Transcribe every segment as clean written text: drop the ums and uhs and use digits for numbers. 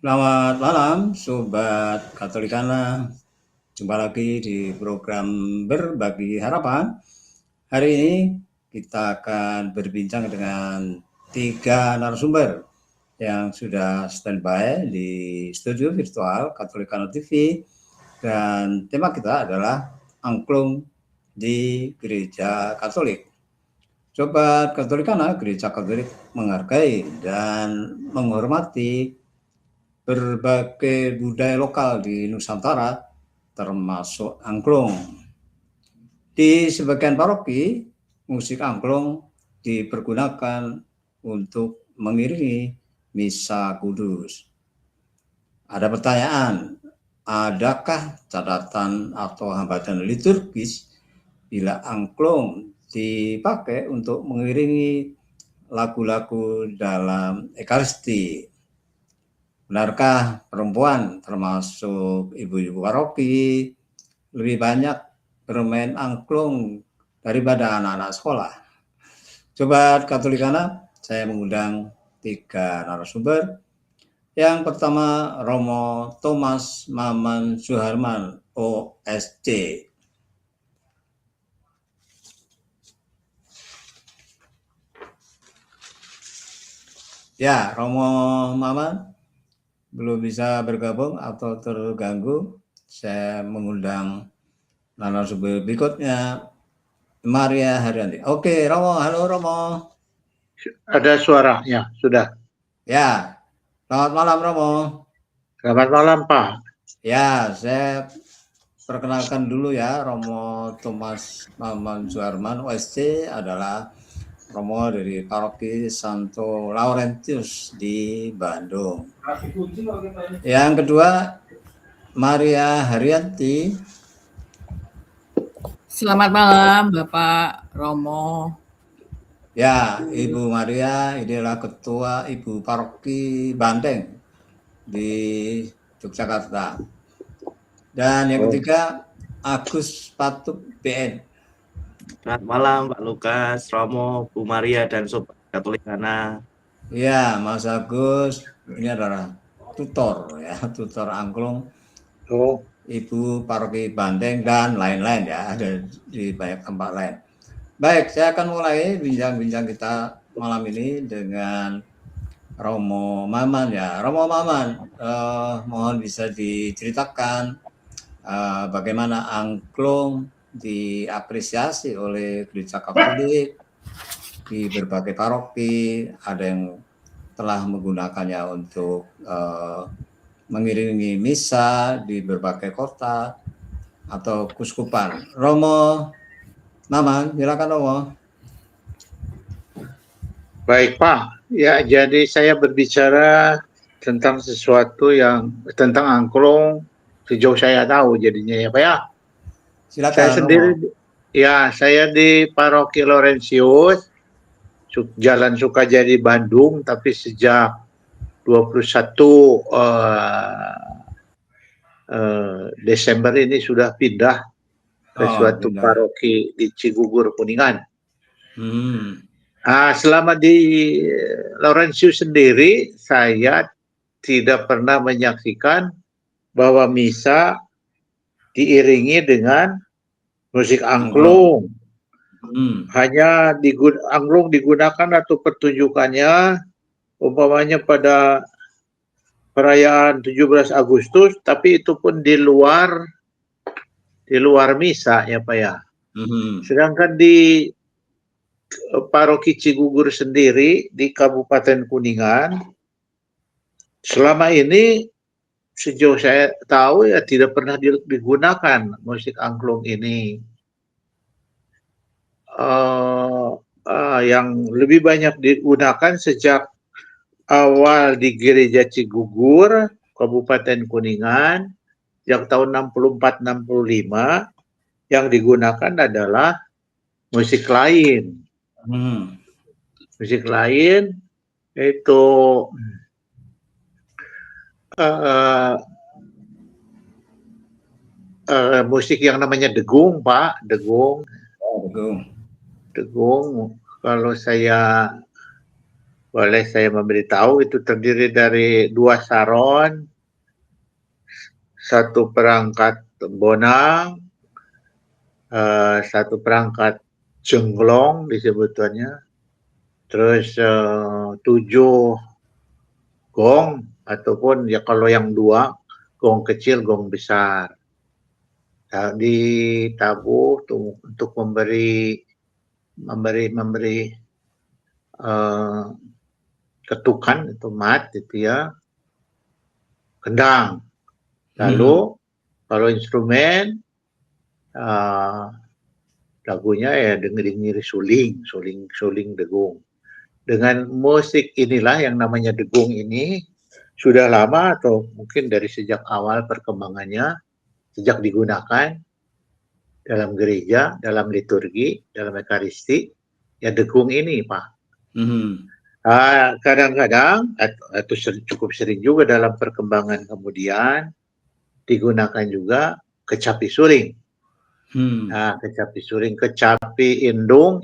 Selamat malam, Sobat Katolikana. Jumpa lagi di program Berbagi Harapan. Hari ini kita akan berbincang dengan 3 narasumber yang sudah standby di studio virtual Katolikana TV. Dan tema kita adalah angklung di Gereja Katolik. Sobat Katolikana, Gereja Katolik menghargai dan menghormati berbagai budaya lokal di Nusantara, termasuk angklung. Di sebagian paroki, musik angklung dipergunakan untuk mengiringi misa kudus. Ada pertanyaan, adakah catatan atau hambatan liturgis bila angklung dipakai untuk mengiringi lagu-lagu dalam Ekaristi? Benarkah perempuan termasuk ibu-ibu paroki lebih banyak bermain angklung daripada anak-anak sekolah? Sobat Katolikana, saya mengundang 3 narasumber. Yang pertama, Romo Thomas Maman Suharman, OSC. Ya, Romo Maman belum bisa bergabung atau terganggu. Saya mengundang narasumber berikutnya, Maria Haryanti. Oke, Romo. Halo, Romo. Ada suaranya, sudah. Ya, selamat malam, Romo. Selamat malam, Pak. Ya, saya perkenalkan dulu ya, Romo Thomas Maman Suharman, OSC, adalah Romo dari Paroki Santo Laurentius di Bandung. Yang kedua, Maria Haryanti. Selamat malam, Bapak Romo. Ya, Ibu Maria ini adalah Ketua Ibu Paroki Banteng di Yogyakarta. Dan yang ketiga, Agus Patuk BN. Selamat malam Pak Lukas, Romo, Bu Maria, dan Sobat Katolikana. Ya, Mas Agus ini adalah tutor ya, tutor angklung, Ibu Paroki Banteng dan lain-lain ya, ada di banyak tempat lain. Baik, saya akan mulai bincang-bincang kita malam ini dengan Romo Maman ya. Romo Maman, mohon bisa diceritakan bagaimana angklung diapresiasi oleh Gereja Katolik di berbagai paroki. Ada yang telah menggunakannya untuk mengiringi misa di berbagai kota atau kuskupan. Romo Maman, silakan Romo. Baik, Pak. Ya, jadi saya berbicara tentang sesuatu yang tentang angklung sejauh saya tahu jadinya ya, Pak ya. Silakan, Saya sendiri, Romo. ya, saya di Paroki Laurentius, Jalan Sukajadi, Bandung, tapi sejak 21 Desember ini sudah pindah ke suatu paroki di Cigugur, Kuningan. Selama di Laurentius sendiri, saya tidak pernah menyaksikan bahwa misa diiringi dengan musik angklung. Hanya angklung digunakan atau pertunjukannya, umpamanya pada perayaan 17 Agustus, tapi itu pun di luar misa ya Pak ya. Sedangkan di Paroki Cigugur sendiri di Kabupaten Kuningan, selama ini sejauh saya tahu ya tidak pernah digunakan musik angklung ini. Yang lebih banyak digunakan sejak awal di Gereja Cigugur, Kabupaten Kuningan, yang tahun 64-65, yang digunakan adalah musik lain. Musik lain itu musik yang namanya degung, Pak, degung. Kalau saya Boleh saya memberitahu, itu terdiri dari 2 saron, 1 perangkat bonang, 1 perangkat jenglong disebutannya, terus 7 gong, ataupun ya kalau yang 2 gong kecil, gong besar. Ditabuh untuk memberi ketukan itu mat itu ya, kendang. Lalu kalau instrumen lagunya ya dengar suling degung. Dengan musik inilah yang namanya degung ini sudah lama atau mungkin dari sejak awal perkembangannya, sejak digunakan dalam gereja, dalam liturgi, dalam ekaristi, ya degung ini Pak. Kadang-kadang atau cukup sering juga dalam perkembangan kemudian digunakan juga kecapi suling. Kecapi suling, kecapi indung,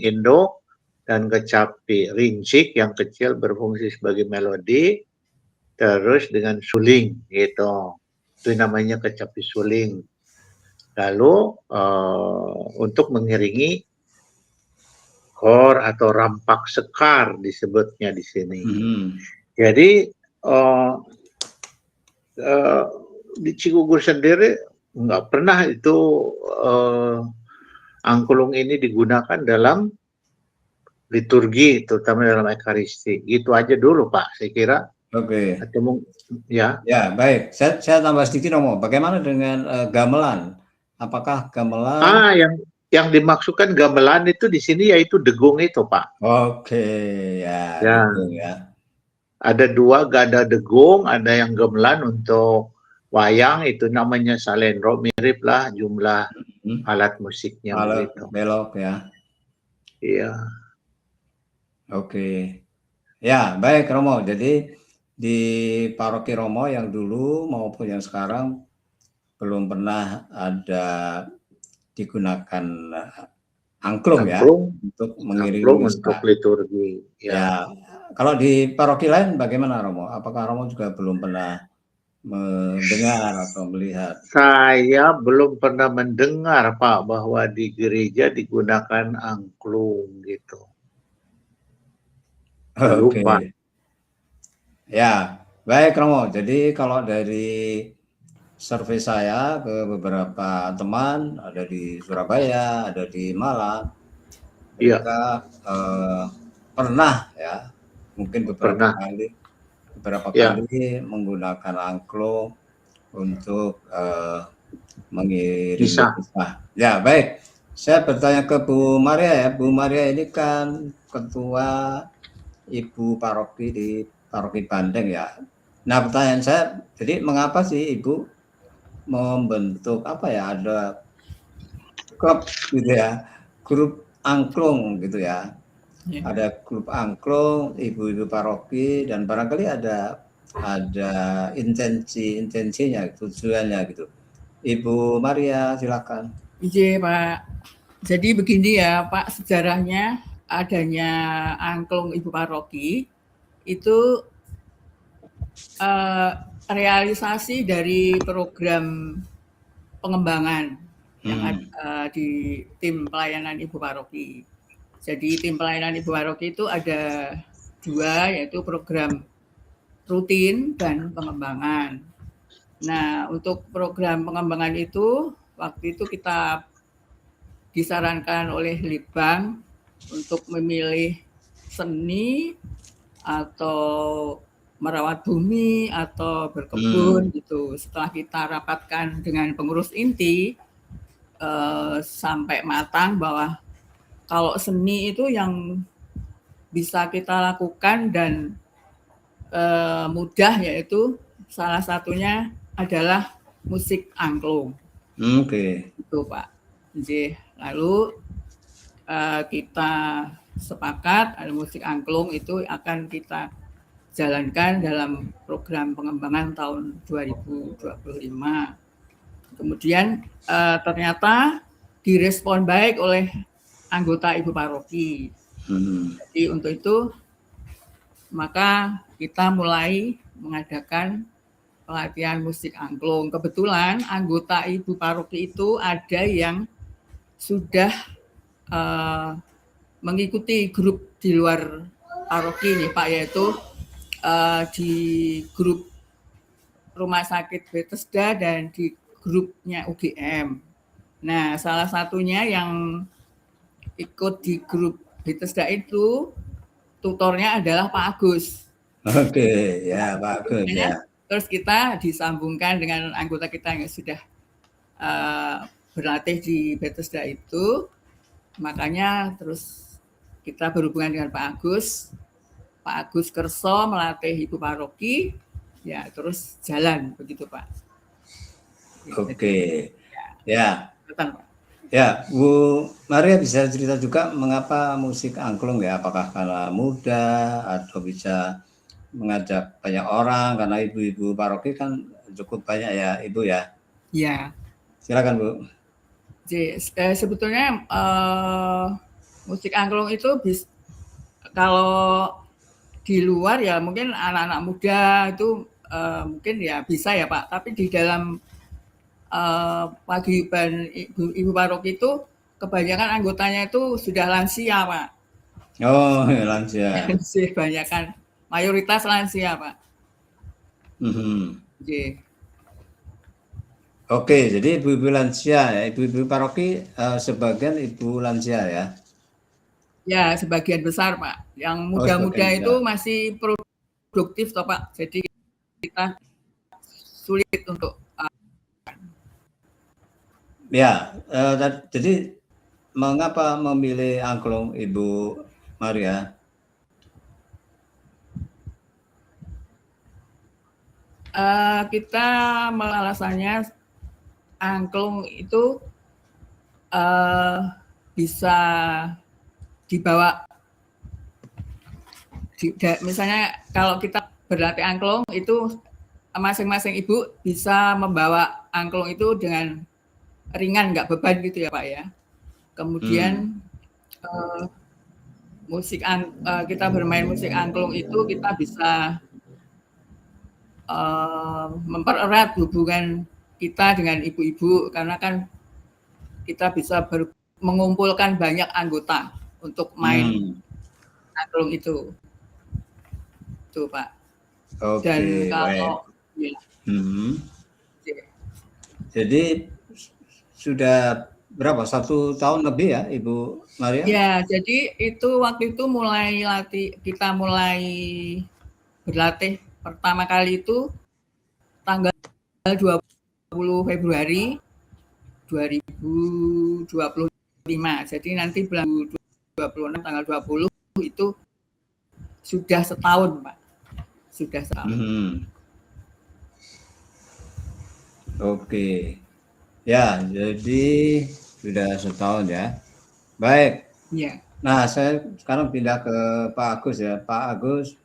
dan kecapi rincik yang kecil berfungsi sebagai melodi, terus dengan suling gitu. Itu namanya kecapi suling. Lalu untuk mengiringi kor atau rampak sekar disebutnya di sini. Jadi di Cigugur sendiri nggak pernah itu angklung ini digunakan dalam liturgi, terutama dalam ekaristi. Gitu aja dulu Pak, saya kira. Oke. Atau ya. Ya, baik. Saya tambah sedikit Romo. Bagaimana dengan gamelan? Apakah gamelan? Yang dimaksudkan gamelan itu di sini yaitu degung itu Pak. Oke, ya. Degung ya. Ada 2, ada degung, ada yang gamelan untuk wayang, itu namanya salendro, mirip lah jumlah alat musiknya begitu. Belok ya. Iya. Oke. Ya, baik Romo. Jadi di paroki Romo yang dulu maupun yang sekarang belum pernah ada digunakan angklung ya untuk mengiringi untuk liturgi. Ya, kalau di paroki lain bagaimana Romo? Apakah Romo juga belum pernah mendengar atau melihat? Saya belum pernah mendengar Pak bahwa di gereja digunakan angklung gitu. Oke. Ya, baik Romo. Jadi kalau dari survei saya ke beberapa teman, ada di Surabaya, ada di Malang, mereka pernah ya, mungkin beberapa kali menggunakan angklung untuk mengiringi kisah. Ya, baik. Saya bertanya ke Bu Maria ya. Bu Maria ini kan ketua Ibu Paroki di Paroki Bandeng ya. Nah, pertanyaan saya, jadi mengapa sih Ibu membentuk apa ya, ada klub gitu ya, grup angklung gitu ya. Ada grup angklung ibu-ibu paroki dan barangkali ada intensinya, tujuannya gitu. Ibu Maria silakan. Iya Pak. Jadi begini ya Pak, sejarahnya adanya angklung ibu paroki itu realisasi dari program pengembangan yang ada di tim pelayanan ibu paroki. Jadi tim pelayanan ibu paroki itu ada 2, yaitu program rutin dan pengembangan. Nah, untuk program pengembangan itu waktu itu kita disarankan oleh Litbang untuk memilih seni atau merawat bumi atau berkebun gitu. Setelah kita rapatkan dengan pengurus inti sampai matang bahwa kalau seni itu yang bisa kita lakukan dan mudah, yaitu salah satunya adalah musik angklung. Oke. Itu Pak. Jadi, lalu kita sepakat ada musik angklung itu akan kita jalankan dalam program pengembangan tahun 2025. Kemudian ternyata direspon baik oleh anggota ibu paroki. Jadi untuk itu maka kita mulai mengadakan pelatihan musik angklung. Kebetulan anggota Ibu Paroki itu ada yang sudah mengikuti grup di luar paroki nih Pak, yaitu di grup Rumah Sakit Bethesda dan di grupnya UGM. Nah, salah satunya yang ikut di grup Bethesda itu tutornya adalah Pak Agus. Oke, ya Pak Agus ya. Terus kita disambungkan dengan anggota kita yang sudah berlatih di Bethesda itu, makanya terus kita berhubungan dengan Pak Agus Kerso melatih Ibu Paroki, ya terus jalan begitu Pak. Oke, ya. Ya, Bu Maria bisa cerita juga mengapa musik angklung ya? Apakah karena muda atau bisa mengajak banyak orang? Karena ibu-ibu paroki kan cukup banyak ya, Ibu ya? Ya. Silakan Bu. Jadi, sebetulnya musik angklung itu kalau di luar ya mungkin anak-anak muda itu mungkin ya bisa ya Pak. Tapi di dalam paguyuban Ibu Paroki itu kebanyakan anggotanya itu sudah lansia Pak. Oh, lansia. Kebanyakan mayoritas lansia Pak. Oke, jadi ibu-ibu lansia ya, ibu-ibu paroki sebagian ibu lansia ya? Ya, sebagian besar Pak. Yang muda-muda itu masih produktif toh Pak. Jadi kita sulit untuk ya, jadi mengapa memilih angklung Ibu Maria? Kita alasannya angklung itu bisa dibawa, misalnya kalau kita berlatih angklung itu masing-masing ibu bisa membawa angklung itu dengan ringan, nggak beban gitu ya Pak ya. Kemudian kita bermain musik angklung itu kita bisa mempererat hubungan kita dengan ibu-ibu, karena kan kita bisa mengumpulkan banyak anggota untuk main angklung itu Pak. Oke, dan kalau ya. Jadi sudah berapa? 1 tahun lebih ya Ibu Maria? Ya, jadi itu waktu itu kita mulai berlatih pertama kali itu tanggal 20 Februari 2025. Jadi nanti bulan 26 tanggal 20 itu sudah setahun Pak. Sudah setahun. Oke. Ya, jadi sudah setahun ya. Baik. Ya. Nah, saya sekarang pindah ke Pak Agus ya. Pak Agus.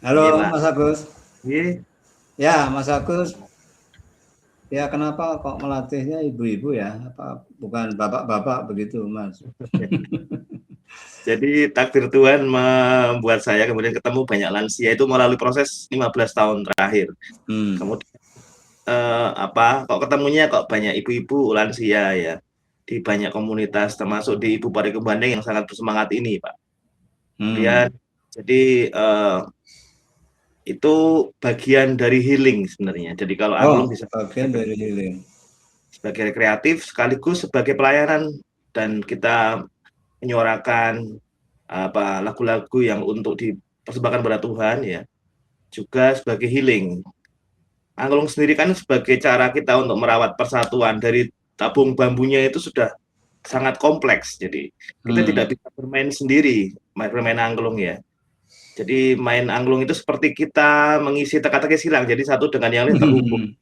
Halo, Mas Agus. Ya, Mas Agus. Ya, kenapa kok melatihnya ibu-ibu ya? Apa bukan bapak-bapak begitu, Mas? Jadi takdir Tuhan membuat saya kemudian ketemu banyak lansia itu melalui proses 15 tahun terakhir. Kemudian kok ketemunya kok banyak ibu-ibu lansia ya di banyak komunitas, termasuk di Ibu Paroki Bandeng yang sangat bersemangat ini, Pak. Jadi itu bagian dari healing sebenarnya. Jadi kalau angklung bisa bagian dari healing sebagai kreatif sekaligus sebagai pelayanan, dan kita menyuarakan lagu-lagu yang untuk dipersembahkan kepada Tuhan ya, juga sebagai healing. Angklung sendiri kan sebagai cara kita untuk merawat persatuan. Dari tabung bambunya itu sudah sangat kompleks, jadi kita tidak bisa bermain sendiri, bermain angklung ya. Jadi main angklung itu seperti kita mengisi teka-teki silang, jadi satu dengan yang lain terhubung.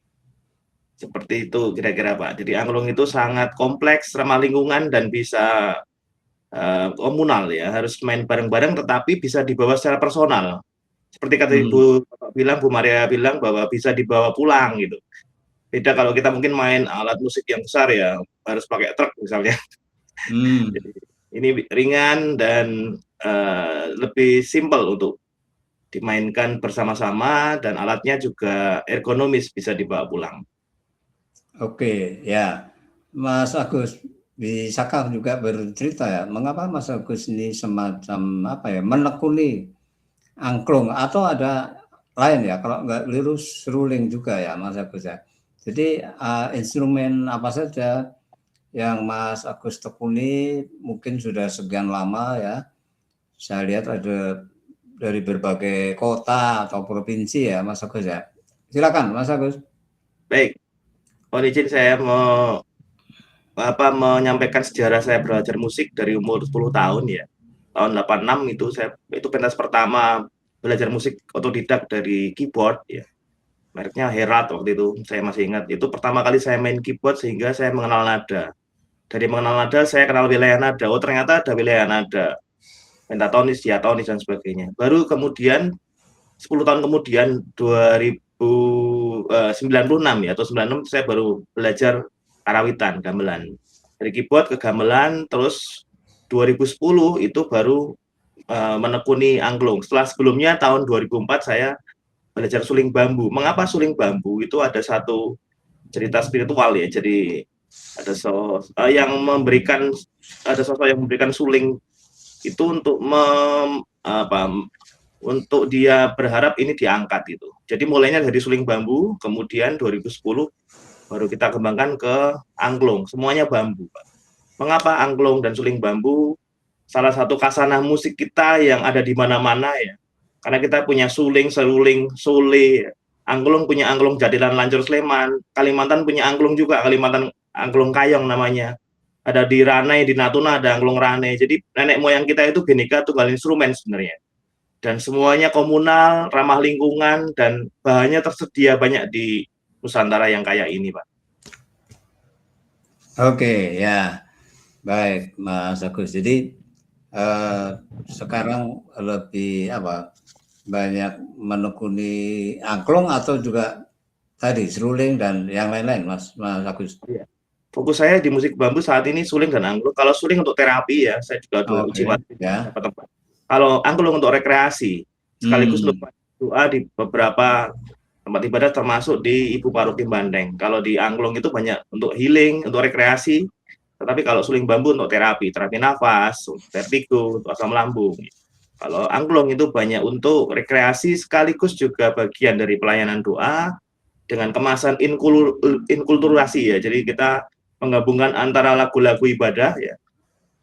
Seperti itu kira-kira Pak. Jadi angklung itu sangat kompleks, ramah lingkungan, dan bisa komunal ya, harus main bareng-bareng tetapi bisa dibawa secara personal. Seperti kata Ibu bilang, Bu Maria bilang bahwa bisa dibawa pulang gitu. Beda kalau kita mungkin main alat musik yang besar ya, harus pakai truk misalnya. Jadi ini ringan dan lebih simpel untuk dimainkan bersama-sama dan alatnya juga ergonomis, bisa dibawa pulang. Oke, ya. Mas Agus, bisakah juga bercerita ya, mengapa Mas Agus ini semacam apa ya, menekuni angklung atau ada lain ya, kalau nggak keliru seruling juga ya Mas Agus ya. Jadi instrumen apa saja yang Mas Agus tekuni mungkin sudah sekian lama ya. Saya lihat ada dari berbagai kota atau provinsi ya Mas Agus ya. Silakan Mas Agus. Baik, mohon izin saya mau menyampaikan sejarah saya belajar musik dari umur 10 tahun ya. Tahun 86 itu pentas pertama belajar musik otodidak dari keyboard ya. Mereknya Herat waktu itu, saya masih ingat. Itu pertama kali saya main keyboard sehingga saya mengenal nada. Dari mengenal nada saya kenal wilayah nada. Oh, ternyata ada wilayah nada. Pentatonis, diatonis dan sebagainya. Baru kemudian 10 tahun kemudian 96 ya atau 96 saya baru belajar karawitan, gamelan. Dari keyboard ke gamelan, terus 2010 itu baru menekuni angklung. Setelah sebelumnya tahun 2004 saya belajar suling bambu. Mengapa suling bambu? Itu ada satu cerita spiritual ya. Jadi ada sosok yang memberikan suling itu untuk dia berharap ini diangkat itu. Jadi mulainya dari suling bambu, kemudian 2010 baru kita kembangkan ke angklung. Semuanya bambu, Pak. Mengapa angklung dan suling bambu? Salah satu kasanah musik kita yang ada di mana-mana ya. Karena kita punya suling, seruling, sule. Angklung punya angklung Jatilan Lancur Sleman. Kalimantan punya angklung juga, Kalimantan angklung Kayong namanya. Ada di Ranai, di Natuna ada angklung Ranai. Jadi nenek moyang kita itu Bhinneka Tunggal Instrumen sebenarnya. Dan semuanya komunal, ramah lingkungan, dan bahannya tersedia banyak di Nusantara yang kaya ini, Pak. Oke, ya. Baik, Mas Agus. Jadi sekarang lebih banyak menekuni angklung atau juga tadi seruling dan yang lain-lain, Mas Agus? Iya. Fokus saya di musik bambu saat ini suling dan angklung. Kalau suling untuk terapi ya, saya juga uji ya. Kalau angklung untuk rekreasi, sekaligus untuk doa di beberapa tempat ibadah termasuk di Ibu Paroki Bandeng. Kalau di angklung itu banyak untuk healing, untuk rekreasi. Tetapi kalau suling bambu untuk terapi nafas, vertigo, untuk asam lambung. Kalau angklung itu banyak untuk rekreasi sekaligus juga bagian dari pelayanan doa dengan kemasan inkulturasi ya. Jadi kita menggabungkan antara lagu-lagu ibadah ya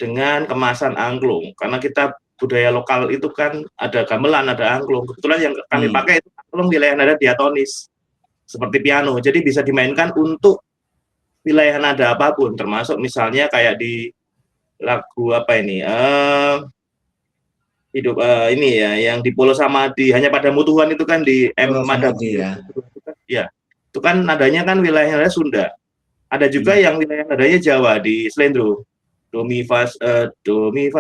dengan kemasan angklung. Karena kita budaya lokal itu kan ada gamelan, ada angklung. Kebetulan yang kami pakai itu angklung wilayah nada diatonis seperti piano. Jadi bisa dimainkan untuk wilayah nada apapun, termasuk misalnya kayak di lagu apa ini? Hidup ini ya, yang di Pulau Samadi, hanya padamu Tuhan itu kan di M Madadi ya. Ya, itu kan nadanya kan wilayah nada Sunda. Ada juga yang wilayah nadanya Jawa di Slendro. Do mi fa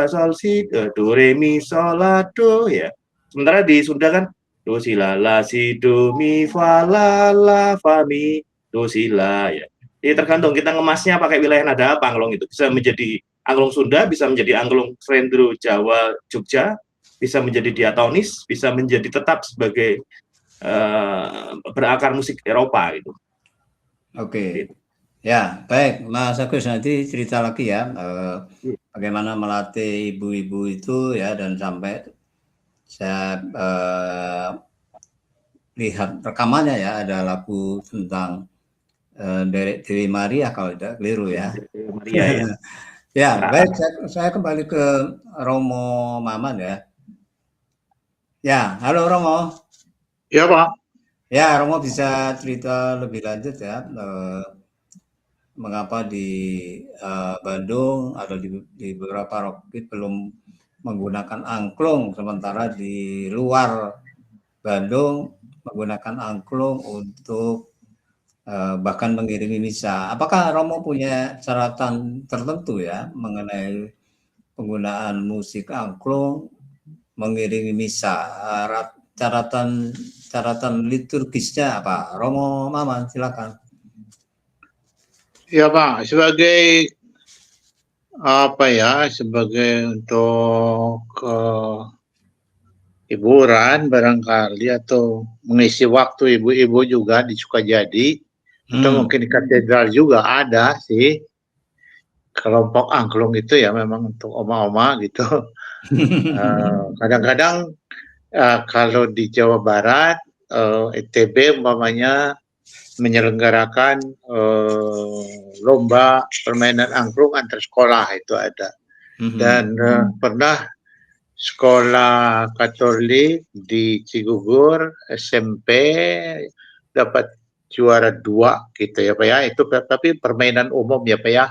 sol si do re mi sol la do ya. Sementara di Sunda kan do si la la si do mi fa la la fa mi do si la ya. Jadi tergantung kita ngemasnya pakai wilayah nada apa angklung itu. Bisa menjadi angklung Sunda, bisa menjadi angklung Slendro Jawa Jogja, bisa menjadi diatonis, bisa menjadi tetap sebagai berakar musik Eropa gitu. Oke. Ya, baik, Mas Agus, nanti cerita lagi ya bagaimana melatih ibu-ibu itu ya, dan sampai saya lihat rekamannya ya, ada lagu tentang Derek Dewi Maria kalau tidak keliru ya. Maria ya. Ya, baik, saya kembali ke Romo Maman ya. Ya, halo Romo. Ya, Pak. Ya, Romo bisa cerita lebih lanjut ya. Mengapa di Bandung atau di beberapa paroki belum menggunakan angklung, sementara di luar Bandung menggunakan angklung untuk bahkan mengiringi misa. Apakah Romo punya catatan tertentu ya mengenai penggunaan musik angklung mengiringi misa? Catatan liturgisnya apa? Romo Maman, silakan. Ya Pak, sebagai apa ya, sebagai untuk hiburan barangkali, atau mengisi waktu ibu-ibu juga di Sukajadi, atau mungkin di katedral juga ada sih kelompok angklung itu ya, memang untuk oma-oma gitu. Kadang-kadang kalau di Jawa Barat, ITB umpamanya menyelenggarakan lomba permainan angklung antar sekolah, itu ada. Dan pernah sekolah Katolik di Cigugur SMP dapat juara 2 gitu ya Pak ya. Itu tapi permainan umum ya Pak ya.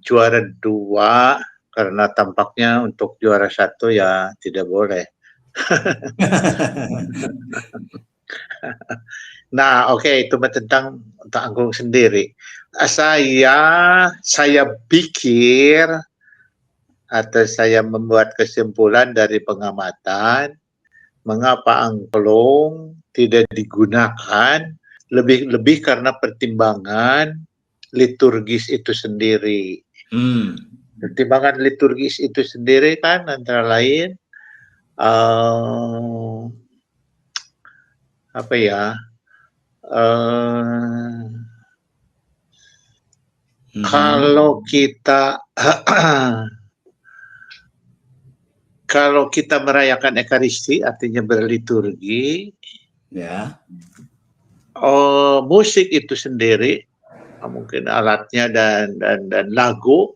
Juara 2, karena tampaknya untuk juara 1 ya tidak boleh. Nah, oke, itu tentang untuk angklung sendiri. Saya pikir, atau saya membuat kesimpulan dari pengamatan, mengapa angklung tidak digunakan, lebih karena pertimbangan liturgis itu sendiri. Pertimbangan liturgis itu sendiri kan antara lain apa ya, kalau kita merayakan Ekaristi, artinya berliturgi, ya, musik itu sendiri, mungkin alatnya dan lagu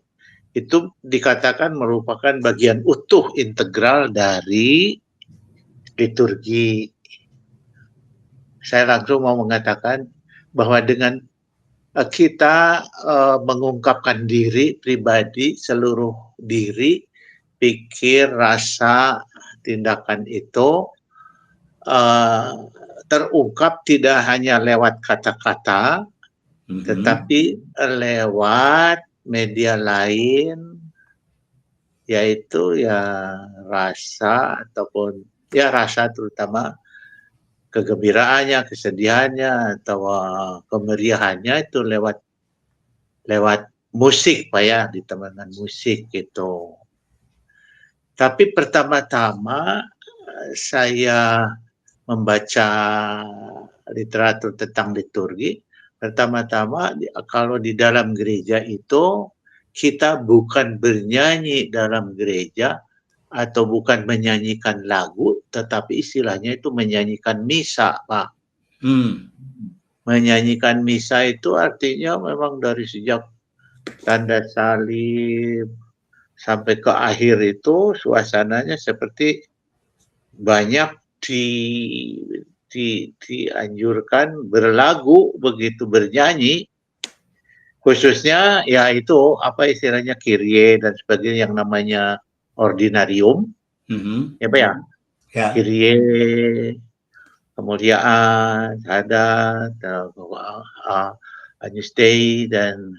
itu dikatakan merupakan bagian utuh integral dari liturgi. Saya langsung mau mengatakan bahwa dengan kita mengungkapkan diri pribadi, seluruh diri, pikir, rasa, tindakan itu terungkap tidak hanya lewat kata-kata, tetapi lewat media lain, yaitu ya rasa, ataupun ya rasa terutama kegembiraannya, kesedihannya, atau kemeriahannya itu lewat musik Pak ya, ditemankan musik gitu. Tapi pertama-tama saya membaca literatur tentang liturgi, pertama-tama kalau di dalam gereja itu kita bukan bernyanyi dalam gereja atau bukan menyanyikan lagu, tetapi istilahnya itu menyanyikan misa, Pak. Menyanyikan misa itu artinya memang dari sejak tanda salib sampai ke akhir itu suasananya seperti banyak dianjurkan berlagu, begitu bernyanyi, khususnya ya itu apa istilahnya Kyrie dan sebagainya, yang namanya ordinarium, ya Pak ya, Kyrie, kemuliaan, Sadat, Agnus Dei, dan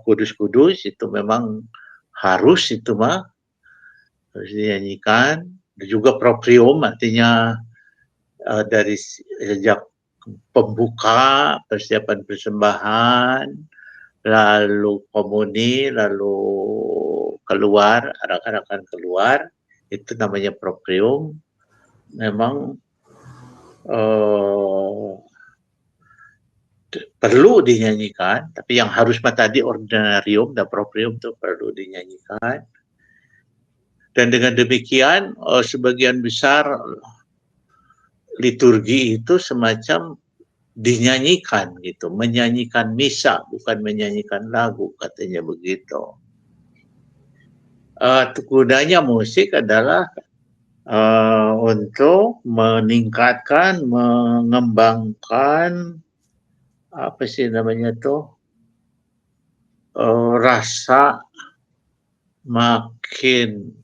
kudus-kudus itu memang harus itu mah harus dinyanyikan. Juga proprium, artinya dari sejak pembuka, persiapan persembahan, lalu komuni, lalu keluar, arak-arakan keluar, itu namanya proprium. Memang perlu dinyanyikan, tapi yang harus tadi ordinarium dan proprium itu perlu dinyanyikan. Dan dengan demikian sebagian besar liturgi itu semacam dinyanyikan gitu, menyanyikan misa, bukan menyanyikan lagu, katanya begitu. Gunanya musik adalah untuk meningkatkan, mengembangkan apa sih namanya tuh, rasa makin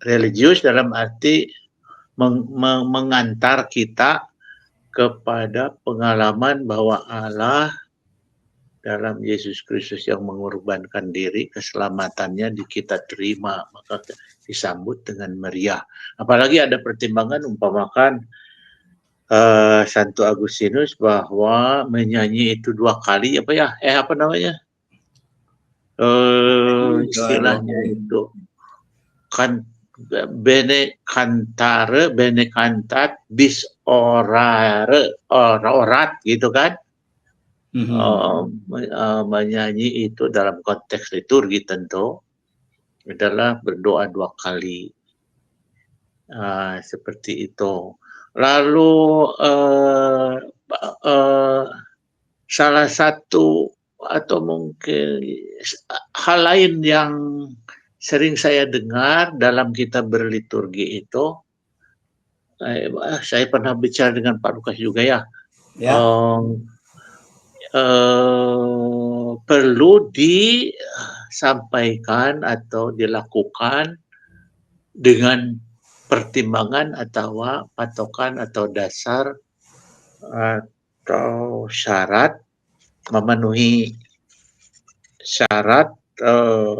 religius, dalam arti mengantar kita kepada pengalaman bahwa Allah dalam Yesus Kristus yang mengorbankan diri, keselamatannya kita terima, maka disambut dengan meriah. Apalagi ada pertimbangan umpamakan Santo Agustinus bahwa menyanyi itu 2 kali apa ya, apa namanya? istilahnya itu kan bene cantare, bene cantat, bis orare, orat gitu kan. Menyanyi itu dalam konteks liturgi tentu adalah berdoa 2 kali. Seperti itu. Lalu salah satu atau mungkin hal lain yang sering saya dengar dalam kita berliturgi itu, saya pernah bicara dengan Pak Lukas juga ya. Perlu disampaikan atau dilakukan dengan pertimbangan atau patokan atau dasar atau syarat, memenuhi syarat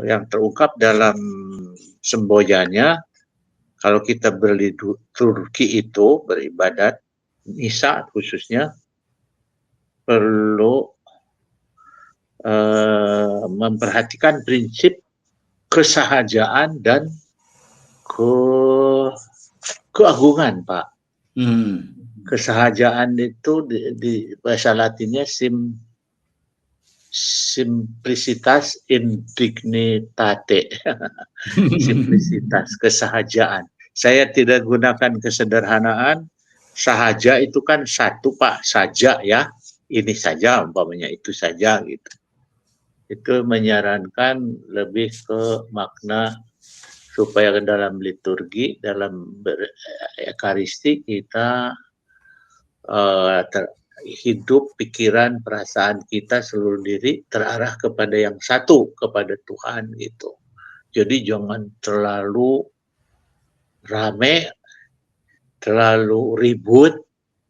yang terungkap dalam semboyannya. Kalau kita berliturgi itu, beribadat, misa khususnya, perlu memperhatikan prinsip kesahajaan dan keagungan, Pak. Kesahajaan itu di bahasa Latinnya simplicitas in dignitate. Simplicitas, kesahajaan. Saya tidak gunakan kesederhanaan. Sahaja itu kan satu, Pak, saja ya. Ini saja umpamanya, itu saja gitu. Itu menyarankan lebih ke makna supaya dalam liturgi, dalam ekaristi kita hidup, pikiran, perasaan kita, seluruh diri terarah kepada yang satu, kepada Tuhan gitu. Jadi jangan terlalu rame, terlalu ribut,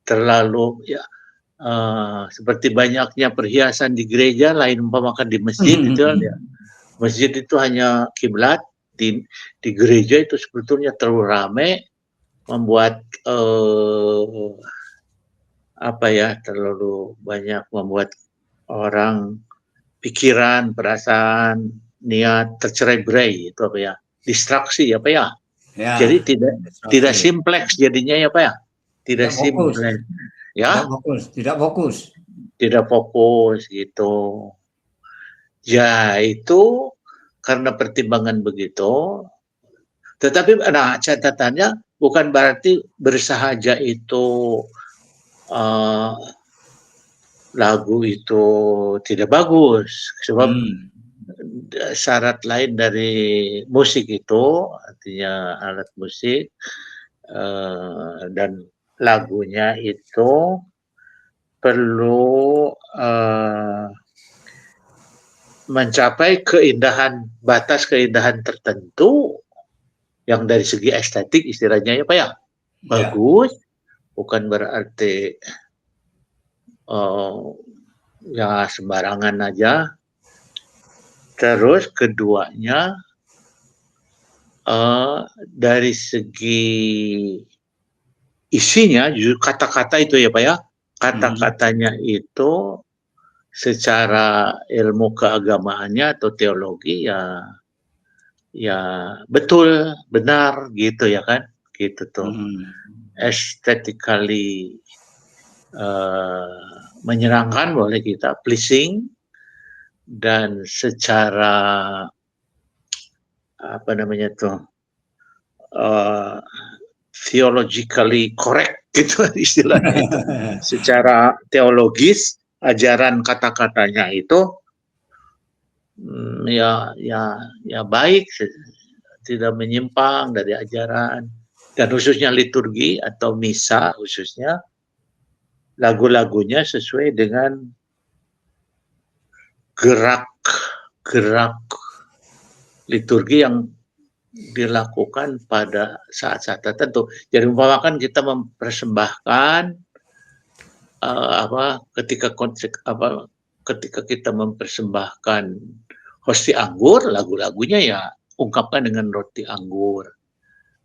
terlalu ya seperti banyaknya perhiasan di gereja, lain umpamakan di masjid itu ya. Masjid itu hanya kiblat, di gereja itu sebetulnya terlalu rame, membuat terlalu banyak membuat orang pikiran, perasaan, niat tercerai-berai, itu distraksi ya. Jadi tidak simpleks jadinya ya Pak ya. Tidak simpleks. Ya. Tidak fokus gitu. Ya itu karena pertimbangan begitu. Tetapi catatannya bukan berarti bersahaja itu lagu itu tidak bagus, sebab syarat lain dari musik itu, artinya alat musik dan lagunya itu perlu mencapai keindahan, batas keindahan tertentu yang dari segi estetik istilahnya ya Pak ya, bagus, bukan berarti ya sembarangan aja. Terus keduanya dari segi isinya, kata-kata itu ya Pak ya, kata-katanya itu secara ilmu keagamaannya atau teologi ya betul, benar gitu ya kan, gitu tuh. Aesthetically menyenangkan boleh kita, pleasing, dan secara theologically correct gitu istilahnya itu. Secara teologis ajaran kata-katanya itu ya baik, tidak menyimpang dari ajaran, dan khususnya liturgi atau misa khususnya lagu-lagunya sesuai dengan gerak liturgi yang dilakukan pada saat-saat tertentu. Jadi umpamakan kita mempersembahkan ketika kita mempersembahkan hosti anggur, lagu-lagunya ya ungkapkan dengan roti anggur.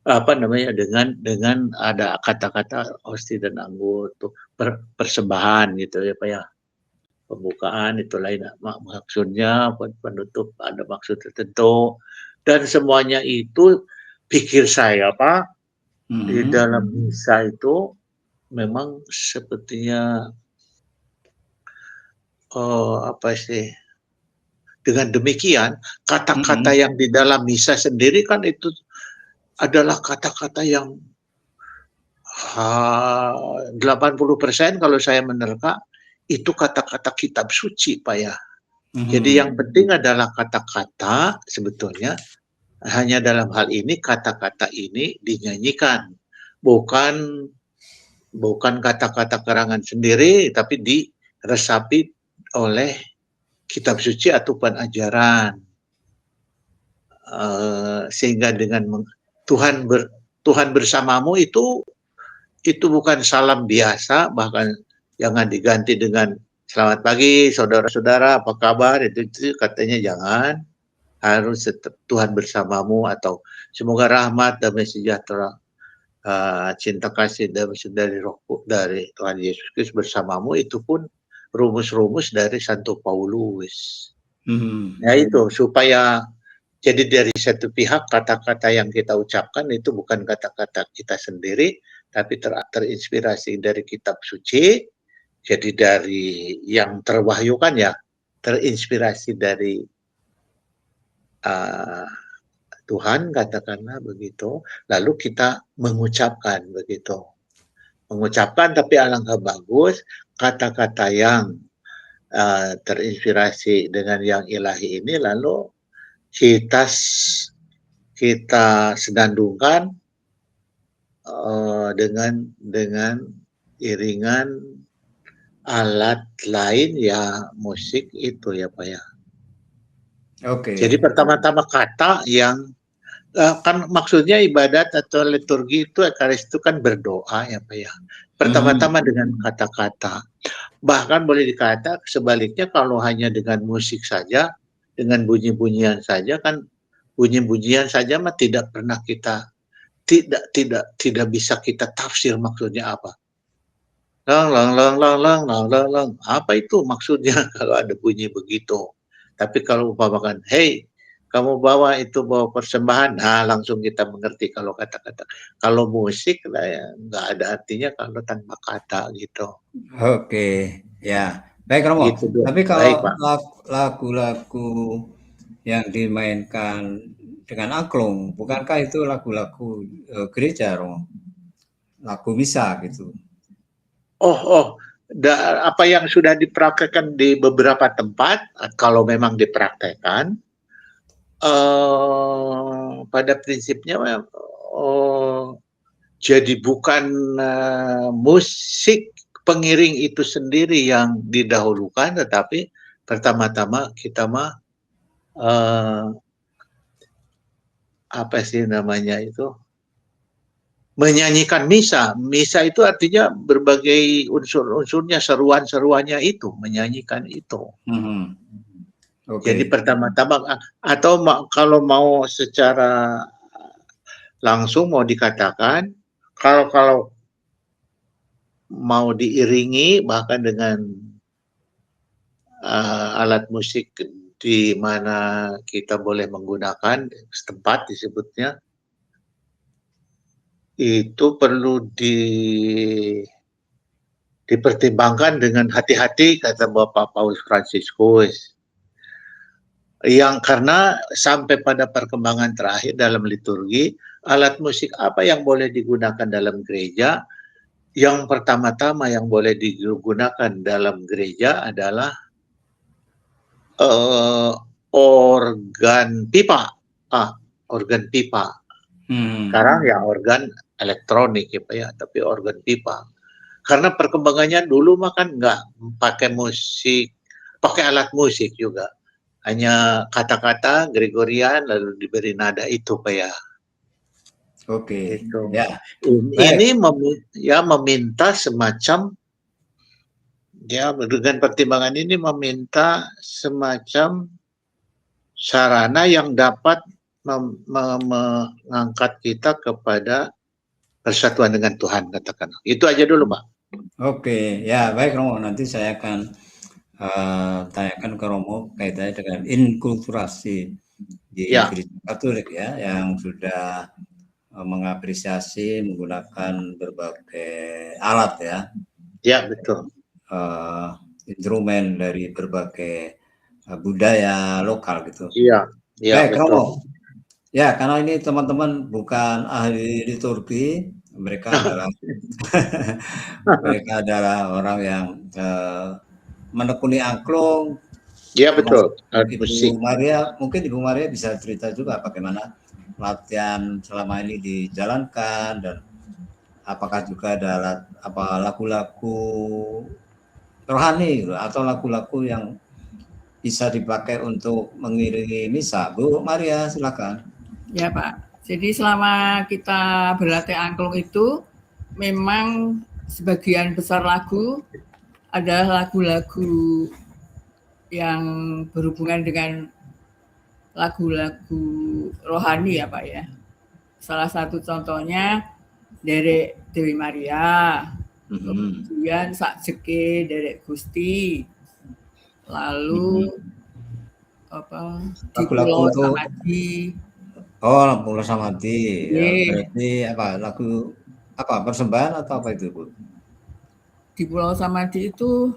Dengan ada kata-kata hosti dan anggur tuh persembahan gitu ya Pak ya. pembukaan itu lain maksudnya, penutup ada maksud tertentu, dan semuanya itu pikir saya Pak, di dalam misa itu memang sepertinya apa sih, dengan demikian kata-kata yang di dalam misa sendiri kan itu adalah kata-kata yang 80% kalau saya menerka itu kata-kata kitab suci Pak ya. Jadi yang penting adalah kata-kata sebetulnya, hanya dalam hal ini kata-kata ini dinyanyikan, bukan kata-kata karangan sendiri, tapi diresapi oleh kitab suci ataupun ajaran. Sehingga dengan Tuhan bersamamu itu bukan salam biasa, bahkan jangan diganti dengan selamat pagi saudara-saudara, apa kabar, itu katanya jangan, harus tetap Tuhan bersamamu, atau semoga rahmat damai sejahtera cinta kasih dari Tuhan Yesus Kristus bersamamu, itu pun rumus-rumus dari Santo Paulus. Ya itu, supaya jadi dari satu pihak kata-kata yang kita ucapkan itu bukan kata-kata kita sendiri, tapi terinspirasi dari kitab suci, jadi dari yang terwahyukan ya, terinspirasi dari Tuhan, katakanlah begitu, lalu kita mengucapkan begitu. Mengucapkan, tapi alangkah bagus kata-kata yang terinspirasi dengan yang ilahi ini, lalu kita sedandungkan dengan iringan alat lain ya, musik itu ya Pak ya. Oke. Jadi pertama-tama kata yang kan maksudnya ibadat atau liturgi itu Ekaris itu kan berdoa ya Pak ya. Pertama-tama dengan kata-kata. Bahkan boleh dikata sebaliknya, kalau hanya dengan musik saja, dengan bunyi-bunyian saja, kan bunyi-bunyian saja mah tidak pernah kita tidak bisa kita tafsir maksudnya apa. Lang lang lang lang lang lang lang lang. Apa itu maksudnya kalau ada bunyi begitu? Tapi kalau umpamakan, hey, kamu bawa persembahan, nah langsung kita mengerti kalau kata-kata. Kalau musik lah ya nggak ada artinya kalau tanpa kata gitu. Oke, ya. Baik Romo. Gitu, tapi baik, kalau Pak. lagu-lagu yang dimainkan dengan angklung, bukankah itu lagu-lagu gereja, Romo? Lagu misa gitu. Apa yang sudah dipraktekkan di beberapa tempat, kalau memang dipraktekkan, pada prinsipnya jadi bukan musik pengiring itu sendiri yang didahulukan, tetapi pertama-tama kita mah apa sih namanya itu, menyanyikan misa. Misa itu artinya berbagai unsur-unsurnya, seruan-seruannya itu, menyanyikan itu. Okay. Jadi pertama-tama, atau kalau mau secara langsung mau dikatakan, kalau mau diiringi bahkan dengan alat musik di mana kita boleh menggunakan setempat disebutnya, itu perlu dipertimbangkan dengan hati-hati, kata Bapak Paus Fransiskus. Yang karena sampai pada perkembangan terakhir dalam liturgi, alat musik apa yang boleh digunakan dalam gereja? Yang pertama-tama yang boleh digunakan dalam gereja adalah organ pipa. Organ pipa. Sekarang ya organ elektronik ya Pak ya, tapi organ pipa. Karena perkembangannya dulu mah kan nggak pakai musik, pakai alat musik juga. Hanya kata-kata Gregorian lalu diberi nada itu Pak ya. Oke. Gitu. Ya. Ini meminta semacam, ya dengan pertimbangan ini meminta semacam sarana yang dapat mengangkat kita kepada persatuan dengan Tuhan, katakan. Itu aja dulu Pak. Oke, ya baik Romo. Nanti saya akan tanyakan ke Romo kaitannya dengan inkulturasi di Ya. Gereja Katolik ya, yang sudah mengapresiasi menggunakan berbagai alat ya. Ya, betul. Instrumen dari berbagai budaya lokal gitu. Iya, iya, Baik, betul. Romo. Ya, karena ini teman-teman bukan ahli liturgi, mereka adalah orang yang menekuni angklung. Iya, betul. Ibu Maria, mungkin Ibu Maria bisa cerita juga bagaimana latihan selama ini dijalankan, dan apakah juga ada lagu-lagu rohani atau lagu-lagu yang bisa dipakai untuk mengiringi misa. Bu Maria, silakan. Ya Pak, jadi selama kita berlatih angklung itu memang sebagian besar lagu adalah lagu-lagu yang berhubungan dengan lagu-lagu rohani ya Pak ya. Salah satu contohnya Derek Dewi Maria, kemudian Sakjeke Derek Gusti, lalu apa di Pulau Samadi. Oh, Pulau Samadi. Ya, berarti apa lagu apa persembahan atau apa itu Bu? Di Pulau Samadi itu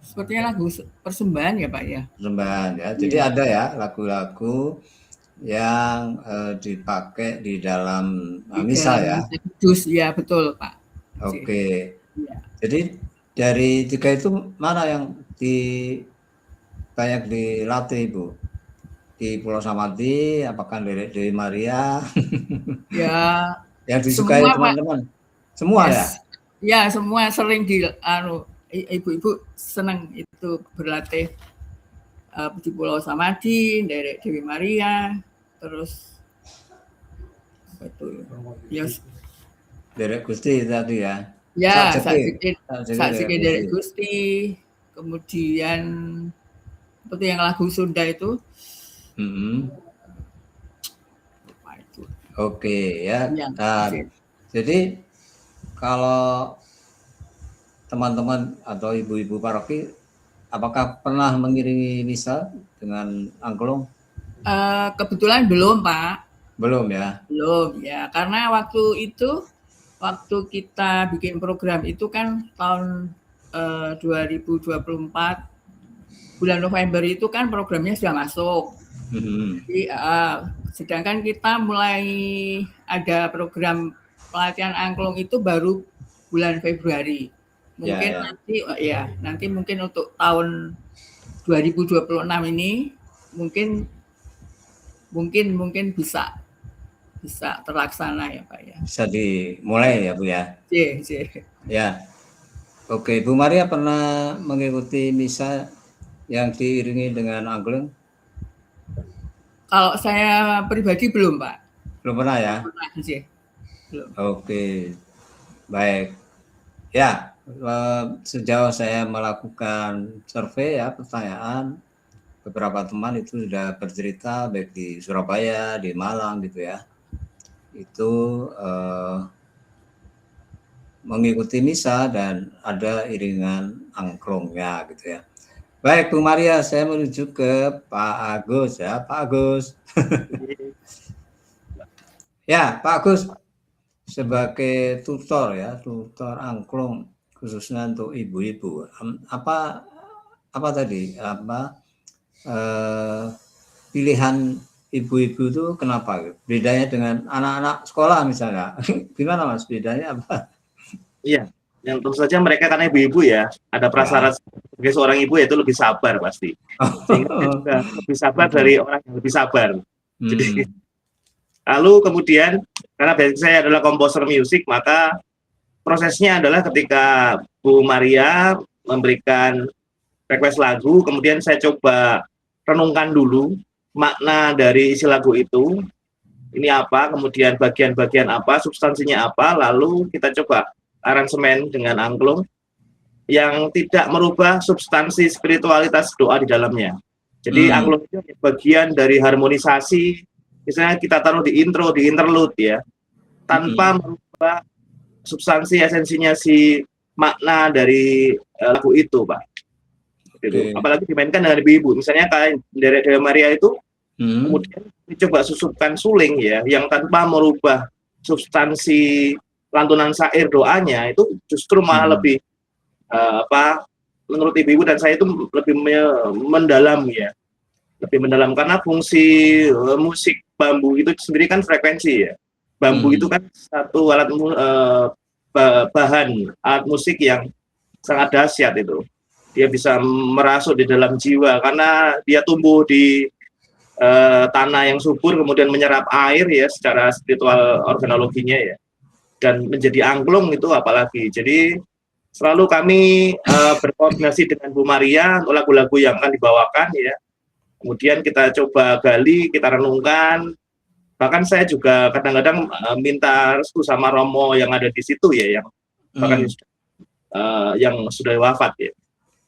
sepertinya lagu persembahan ya Pak ya. Persembahan ya. Jadi ada ya lagu-lagu yang dipakai di dalam misa ya. Kudus ya, betul Pak. Oke. Ya. Jadi dari tiga itu mana yang banyak dilatih Bu? Di Pulau Samadi, apakah Dewi Maria? Ya. Yang disukai teman-teman. Semua ya? Ya, semua sering ibu-ibu senang itu berlatih di Pulau Samadi, dari Dewi Maria, terus apa itu? Yes. Derek Gusti tadi ya? Ya, Sakjeke Derek Gusti, kemudian seperti yang lagu Sunda itu. Oke ya. Nah, jadi kalau teman-teman atau ibu-ibu paroki, apakah pernah mengiringi misa dengan angklung? Kebetulan belum Pak. Belum ya? Belum ya, karena waktu kita bikin program itu kan tahun 2024 bulan November itu kan programnya sudah masuk. Jadi, sedangkan kita mulai ada program pelatihan angklung itu baru bulan Februari. Mungkin nanti mungkin untuk tahun 2026 ini mungkin bisa terlaksana ya Pak ya. Bisa dimulai ya Bu ya. Ya. Oke, Bu Maria pernah mengikuti misa yang diiringi dengan angklung? Kalau saya pribadi belum Pak. Belum pernah ya? Belum. Oke, baik. Ya, sejauh saya melakukan survei ya, pertanyaan, beberapa teman itu sudah bercerita baik di Surabaya, di Malang gitu ya. Itu mengikuti misa dan ada iringan angklungnya gitu ya. Baik Bu Maria, saya menuju ke Pak Agus ya, Pak Agus. Ya, Pak Agus, sebagai tutor angklung khususnya untuk ibu-ibu, apa tadi pilihan ibu-ibu itu kenapa? Bedanya dengan anak-anak sekolah misalnya, gimana Mas? Bedanya apa? Iya, yang tentu saja mereka karena ibu-ibu ya, ada prasyarat sebagai seorang ibu yaitu lebih sabar pasti. Sehingga lebih sabar dari orang yang lebih sabar. Jadi, lalu kemudian karena basic saya adalah komposer musik, maka prosesnya adalah ketika Bu Maria memberikan request lagu, kemudian saya coba renungkan dulu makna dari isi lagu itu, ini apa, kemudian bagian-bagian apa, substansinya apa, lalu kita coba aransemen dengan angklung yang tidak merubah substansi spiritualitas doa di dalamnya. Jadi angklung itu bagian dari harmonisasi, misalnya kita taruh di intro, di interlude ya, tanpa merubah substansi esensinya si makna dari lagu itu, Pak. gitu. Apalagi dimainkan dengan ibu-ibu. Misalnya kayak dari Dewa Maria itu, kemudian dicoba susupkan suling ya, yang tanpa merubah substansi lantunan syair doanya, itu justru malah lebih menurut ibu-ibu dan saya itu lebih mendalam ya, lebih mendalam karena fungsi musik bambu itu sendiri kan frekuensi ya. Bambu itu kan satu alat bahan alat musik yang sangat dahsyat itu. Dia bisa merasuk di dalam jiwa karena dia tumbuh di tanah yang subur, kemudian menyerap air ya secara spiritual organologinya ya, dan menjadi angklung itu apalagi. Jadi selalu kami berkoordinasi dengan Bu Maria untuk lagu-lagu yang akan dibawakan ya. Kemudian kita coba gali, kita renungkan. Bahkan saya juga kadang-kadang minta restu sama Romo yang ada di situ ya, yang bahkan yang sudah wafat ya.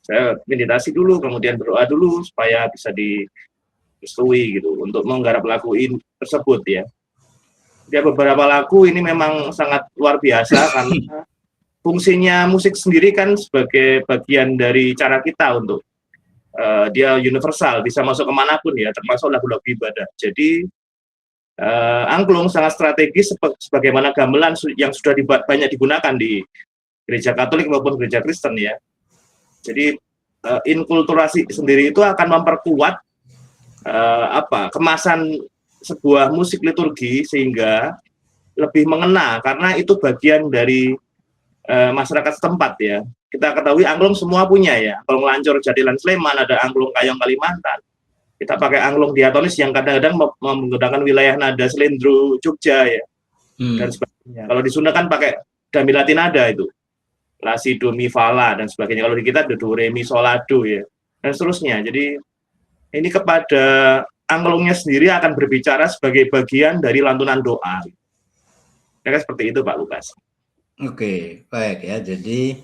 Saya meditasi dulu, kemudian berdoa dulu supaya bisa direstui gitu untuk menggarap lagu ini tersebut ya. Dia beberapa lagu ini memang sangat luar biasa karena fungsinya musik sendiri kan sebagai bagian dari cara kita untuk dia universal, bisa masuk kemanapun ya, termasuk lagu-lagu ibadah. Jadi angklung sangat strategis sebagaimana gamelan yang sudah banyak digunakan di gereja Katolik maupun gereja Kristen ya. Jadi inkulturasi sendiri itu akan memperkuat kemasan sebuah musik liturgi sehingga lebih mengena karena itu bagian dari masyarakat setempat ya. Kita ketahui angklung semua punya ya. Angklung Lancur Jatilan Sleman, ada angklung Kayong Kalimantan. Kita pakai angklung diatonis yang kadang-kadang menggunakan wilayah nada Slendro Jogja ya. Dan sebagainya. Kalau di Sunda kan pakai Dami Latinada itu. La si do mi fa la dan sebagainya. Kalau di kita do re mi sol la do ya. Dan seterusnya. Jadi ini kepada angklungnya sendiri akan berbicara sebagai bagian dari lantunan doa. Ya, seperti itu Pak Lukas. Oke, baik ya. Jadi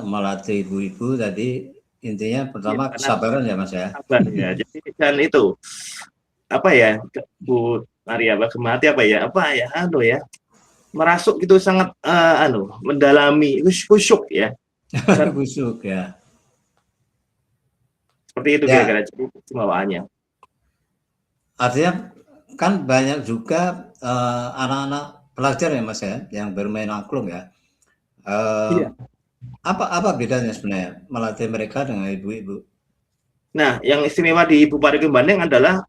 melatih ibu-ibu tadi intinya pertama ya, kesabaran ya Mas ya. Sabar ya. Jadi dan itu Bu Maria Bagmati merasuk itu sangat mendalami, khusyuk ya. Khusyuk ya. Seperti itu ya. Kira-kira bawaannya. Artinya kan banyak juga anak-anak pelajar ya Mas ya yang bermain angklung ya. Iya. Apa bedanya sebenarnya melatih mereka dengan ibu-ibu? Nah, yang istimewa di Ibu Paroki Bandeng adalah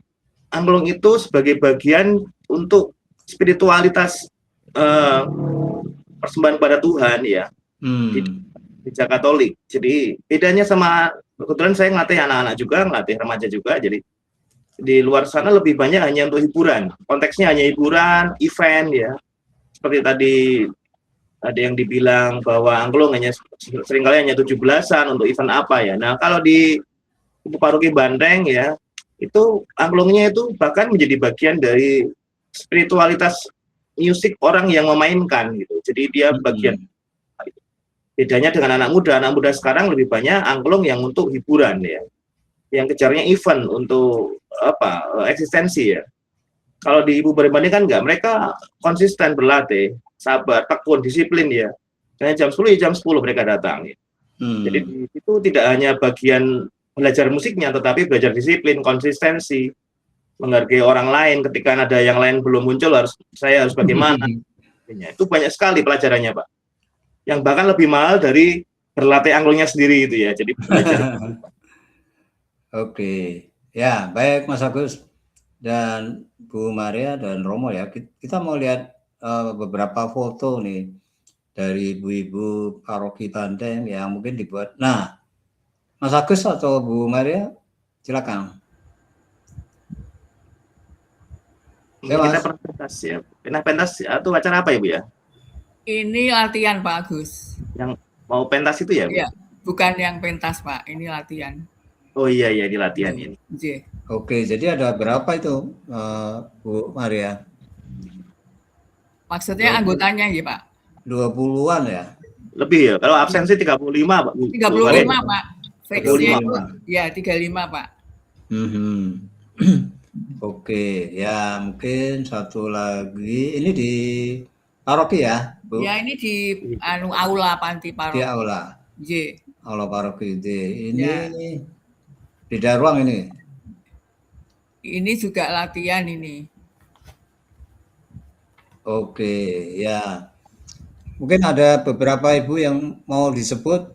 angklung itu sebagai bagian untuk spiritualitas persembahan kepada Tuhan ya di gereja Katolik. Jadi bedanya sama kebetulan saya ngelatih anak-anak juga, ngelatih remaja juga. Jadi di luar sana lebih banyak hanya untuk hiburan. Konteksnya hanya hiburan, event ya. Seperti tadi ada yang dibilang bahwa angklung hanya seringkali hanya 17-an untuk event apa ya. Nah, kalau di Ibu Paroki Bandeng ya, itu angklungnya itu bahkan menjadi bagian dari spiritualitas musik orang yang memainkan gitu. Jadi dia bagian. Bedanya dengan anak muda sekarang lebih banyak angklung yang untuk hiburan ya. Yang kejarnya event untuk eksistensi ya. Kalau di Ibu Paroki Bandeng kan enggak, mereka konsisten berlatih, sabar, tekun, disiplin ya. Karena jam 10 jam 10 mereka datang ya. Jadi itu tidak hanya bagian belajar musiknya, tetapi belajar disiplin, konsistensi, menghargai orang lain ketika ada yang lain belum muncul saya harus bagaimana. Itu banyak sekali pelajarannya Pak. Yang bahkan lebih mahal dari berlatih angklungnya sendiri itu ya. Jadi belajar. Oke. Ya, baik Mas Agus dan Bu Maria dan Romo ya. Kita mau lihat beberapa foto nih dari ibu-ibu Paroki Bandeng yang mungkin dibuat. Nah, Mas Agus atau Bu Maria, silakan. Ya, kita pernah pentas ya. Atau acara apa ya Bu ya? Ini latihan Pak Agus. Yang mau pentas itu ya Bu? Iya, bukan yang pentas Pak, ini latihan. Oh iya di latihan ini. Yeah. Oke, jadi ada berapa itu Bu Maria? Maksudnya anggotanya ya Pak? 20-an ya? Lebih ya, kalau absensi 35 Pak. 35 Pak. 35. Ya 35 Pak. Oke, ya mungkin satu lagi, ini di paroki ya Bu? Ya ini di aula Panti Paroki. Di aula. J. Allah paroki J. Ini Ya. beda ruang ini. Ini juga latihan ini. Oke, ya. Mungkin ada beberapa ibu yang mau disebut,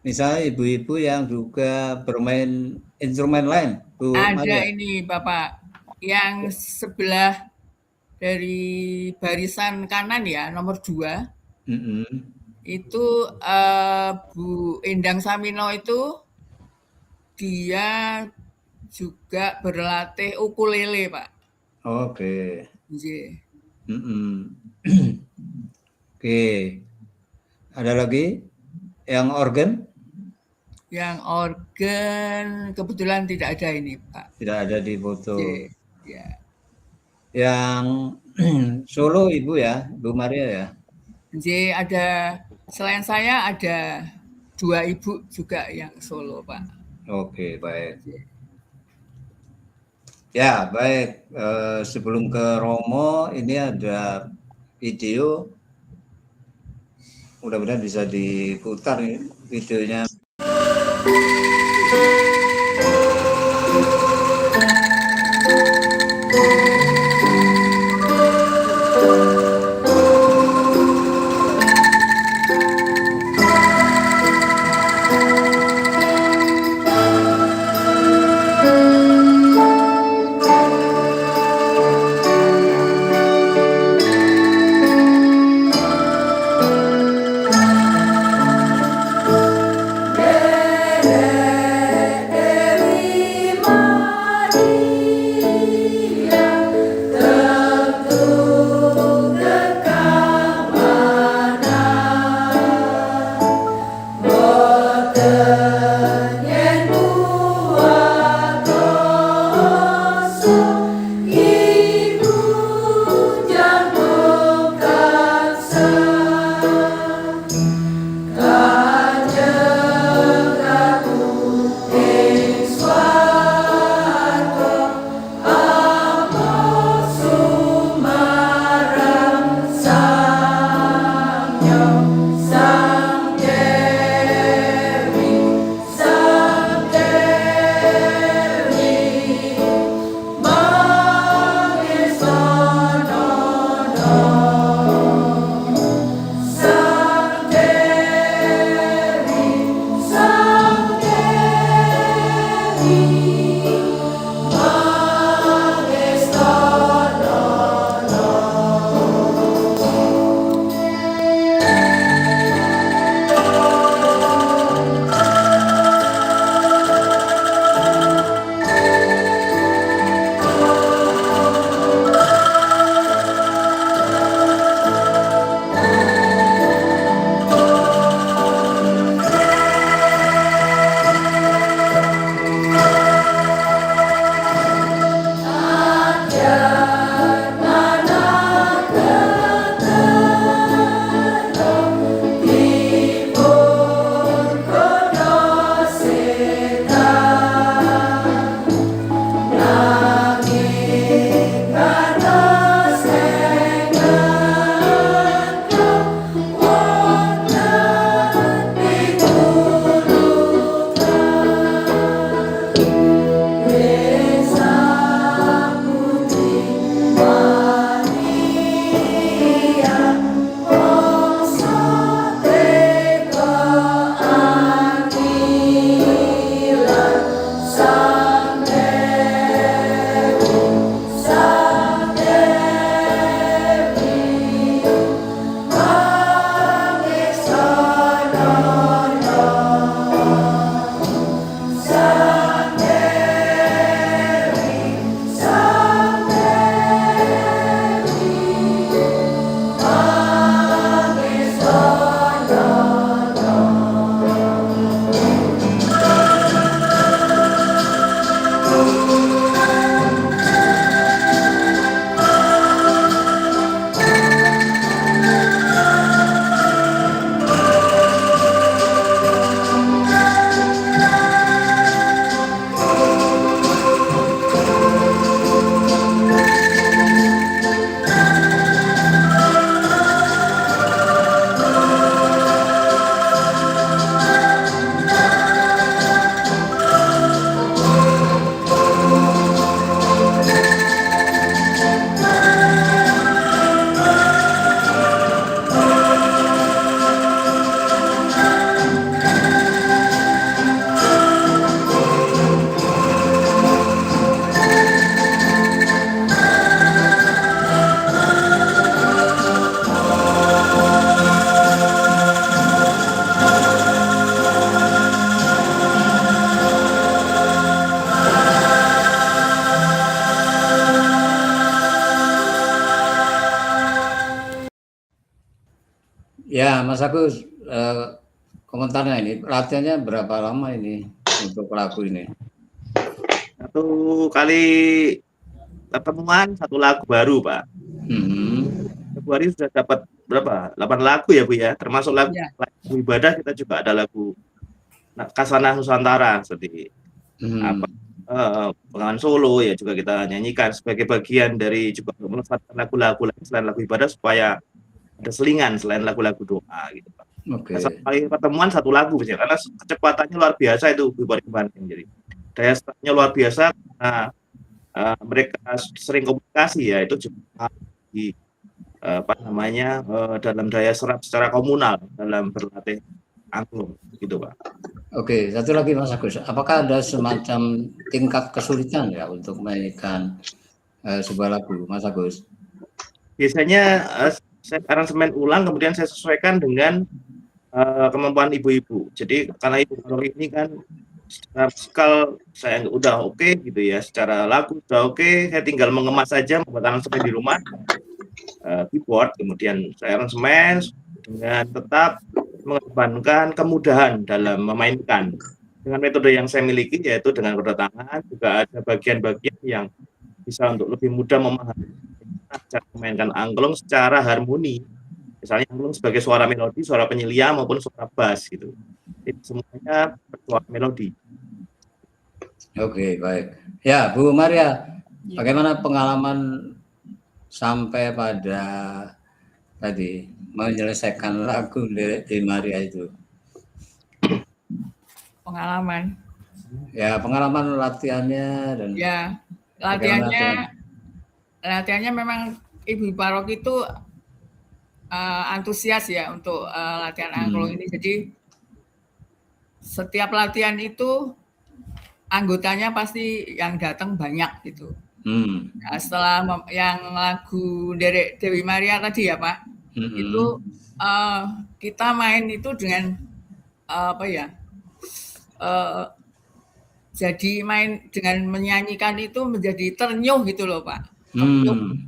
misalnya ibu-ibu yang juga bermain instrumen lain, Bu Ada Maria. ini Bapak, yang sebelah dari barisan kanan ya, nomor 2. Itu Bu Endang Samino itu dia juga berlatih ukulele, Pak. Oke. J. Oke. Ada lagi yang organ? Yang organ kebetulan tidak ada ini, Pak. Tidak ada di foto. J. Ya. Yang solo Ibu ya, Bu Maria ya? J, ada selain saya ada 2 ibu juga yang solo, Pak. Oke, baik. Ya, baik. Sebelum ke Romo, ini ada video. Mudah-mudahan bisa diputar nih videonya. Yeah. Ya, Mas Agus, komentarnya ini, latihannya berapa lama ini untuk lagu ini? Satu kali ketemuan satu lagu baru, Pak. Februari sudah dapat berapa? 8 lagu ya, Bu ya. Termasuk lagu ibadah kita juga ada lagu Kasanah Nusantara seperti pengawan solo ya juga kita nyanyikan sebagai bagian dari juga melestarikan lagu-lagu selain lagu ibadah supaya ada selingan selain lagu-lagu doa gitu, Pak. Oke. Kali pertemuan satu lagu saja karena kecepatannya luar biasa itu Februari. Jadi daya serapnya luar biasa karena mereka sering komunikasi ya, itu juga di dalam daya serap secara komunal dalam berlatih angklung gitu, Pak. Oke, satu lagi Mas Agus, apakah ada semacam tingkat kesulitan ya untuk menyanyikan sebuah lagu, Mas Agus? Biasanya saya aransemen ulang kemudian saya sesuaikan dengan kemampuan ibu-ibu. Jadi karena ibu kalau ini kan secara musikal saya udah oke gitu ya, secara lagu udah oke, saya tinggal mengemas saja, membuat aransemen di rumah, keyboard, kemudian saya aransemen dengan tetap mengedepankan kemudahan dalam memainkan dengan metode yang saya miliki, yaitu dengan roda tangan. Juga ada bagian-bagian yang bisa untuk lebih mudah memahami cara memainkan angklung secara harmoni. Misalnya angklung sebagai suara melodi, suara penyelia maupun suara bass gitu. Itu semuanya suara melodi. Oke, baik. Ya, Bu Maria, bagaimana pengalaman sampai pada tadi menyelesaikan lagu di Maria itu? Pengalaman. Ya, pengalaman latihannya dan. Ya, latihannya memang Ibu Paroki itu antusias ya untuk latihan angklung ini. Jadi setiap latihan itu anggotanya pasti yang datang banyak gitu. Nah, setelah yang lagu Derek Dewi Maria tadi ya Pak, itu kita main itu dengan jadi main dengan menyanyikan itu menjadi ternyuh gitu loh Pak.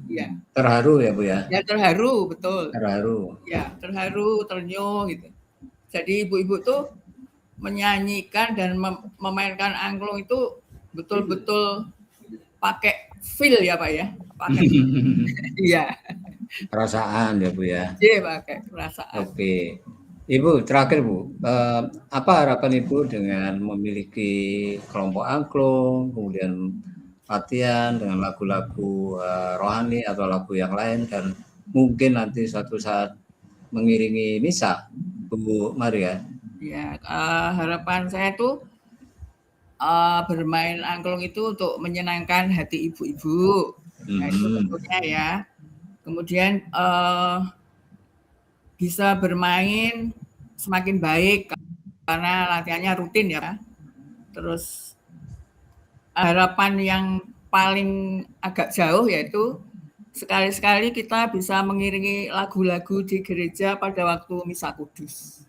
Ya. Terharu ya Bu ya? Ya terharu, betul. Terharu. Ya terharu, ternyuh gitu. Jadi ibu-ibu tuh menyanyikan dan memainkan angklung itu betul-betul pakai feel ya Pak ya, pakai iya. Perasaan ya Bu ya. Iya pakai perasaan. Oke, Ibu terakhir Bu, apa harapan Ibu dengan memiliki kelompok angklung, kemudian latihan dengan lagu-lagu rohani atau lagu yang lain dan mungkin nanti suatu saat mengiringi misa, Bu Maria? Ya, harapan saya tuh bermain angklung itu untuk menyenangkan hati ibu-ibu. Nah, itu tentunya ya. Kemudian bisa bermain semakin baik karena latihannya rutin ya. Terus harapan yang paling agak jauh yaitu sekali-sekali kita bisa mengiringi lagu-lagu di gereja pada waktu Misa Kudus.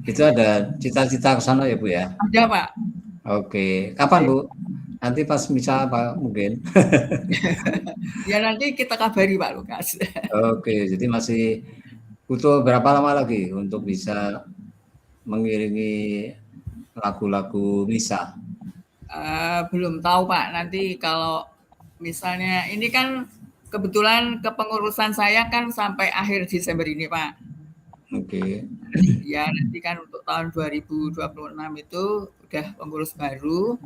Itu ada cita-cita ke sana ya Bu ya? Ada Pak. Oke, kapan Bu? Nanti pas misa apa mungkin? Ya nanti kita kabari Pak Lukas. Oke, jadi masih butuh berapa lama lagi untuk bisa mengiringi lagu-lagu misa? Belum tahu Pak, nanti kalau misalnya ini kan kebetulan kepengurusan saya kan sampai akhir Desember ini Pak. Oke. Ya nanti kan untuk tahun 2026 itu udah pengurus baru.